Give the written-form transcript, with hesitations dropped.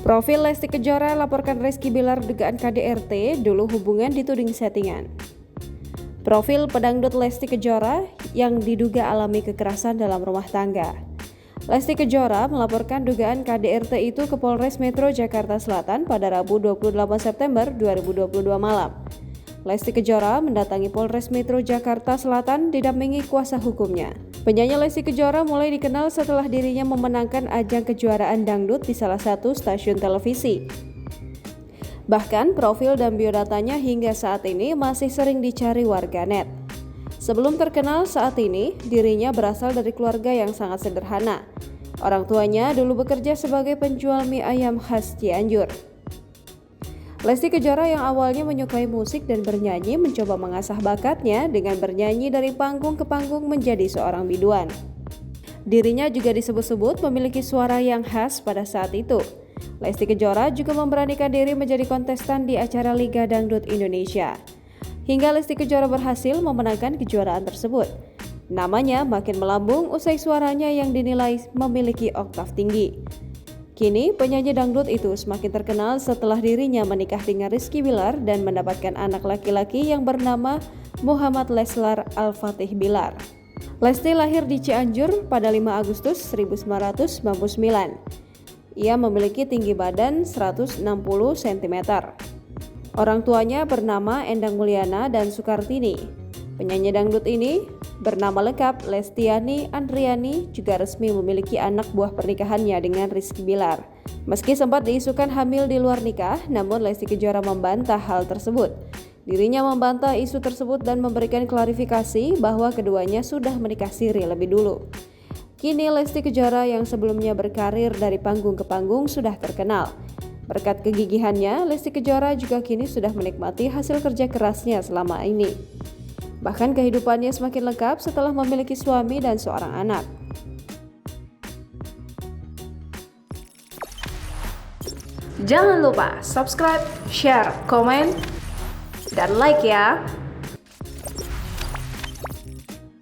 Profil Lesti Kejora laporkan Rizky Bilar dugaan KDRT, dulu hubungan dituding settingan. Profil pedangdut Lesti Kejora yang diduga alami kekerasan dalam rumah tangga. Lesti Kejora melaporkan dugaan KDRT itu ke Polres Metro Jakarta Selatan pada Rabu 28 September 2022 malam. Lesti Kejora mendatangi Polres Metro Jakarta Selatan didampingi kuasa hukumnya. Penyanyi Lesti Kejora mulai dikenal setelah dirinya memenangkan ajang kejuaraan dangdut di salah satu stasiun televisi. Bahkan profil dan biodatanya hingga saat ini masih sering dicari warganet. Sebelum terkenal saat ini, dirinya berasal dari keluarga yang sangat sederhana. Orang tuanya dulu bekerja sebagai penjual mie ayam khas Cianjur. Lesti Kejora yang awalnya menyukai musik dan bernyanyi mencoba mengasah bakatnya dengan bernyanyi dari panggung ke panggung menjadi seorang biduan. Dirinya juga disebut-sebut memiliki suara yang khas pada saat itu. Lesti Kejora juga memberanikan diri menjadi kontestan di acara Liga Dangdut Indonesia. Hingga Lesti Kejora berhasil memenangkan kejuaraan tersebut. Namanya makin melambung usai suaranya yang dinilai memiliki oktav tinggi. Kini penyanyi dangdut itu semakin terkenal setelah dirinya menikah dengan Rizky Bilar dan mendapatkan anak laki-laki yang bernama Muhammad Leslar Al-Fatih Bilar. Lesti lahir di Cianjur pada 5 Agustus 1999. Ia memiliki tinggi badan 160 cm. Orang tuanya bernama Endang Mulyana dan Sukartini. Penyanyi dangdut ini bernama lengkap Lestiani Andriani juga resmi memiliki anak buah pernikahannya dengan Rizky Bilar. Meski sempat diisukan hamil di luar nikah, namun Lesti Kejora membantah hal tersebut. Dirinya membantah isu tersebut dan memberikan klarifikasi bahwa keduanya sudah menikah siri lebih dulu. Kini Lesti Kejora yang sebelumnya berkarir dari panggung ke panggung sudah terkenal. Berkat kegigihannya, Lesti Kejora juga kini sudah menikmati hasil kerja kerasnya selama ini. Bahkan kehidupannya semakin lengkap setelah memiliki suami dan seorang anak. Jangan lupa subscribe, share, komen, dan like ya!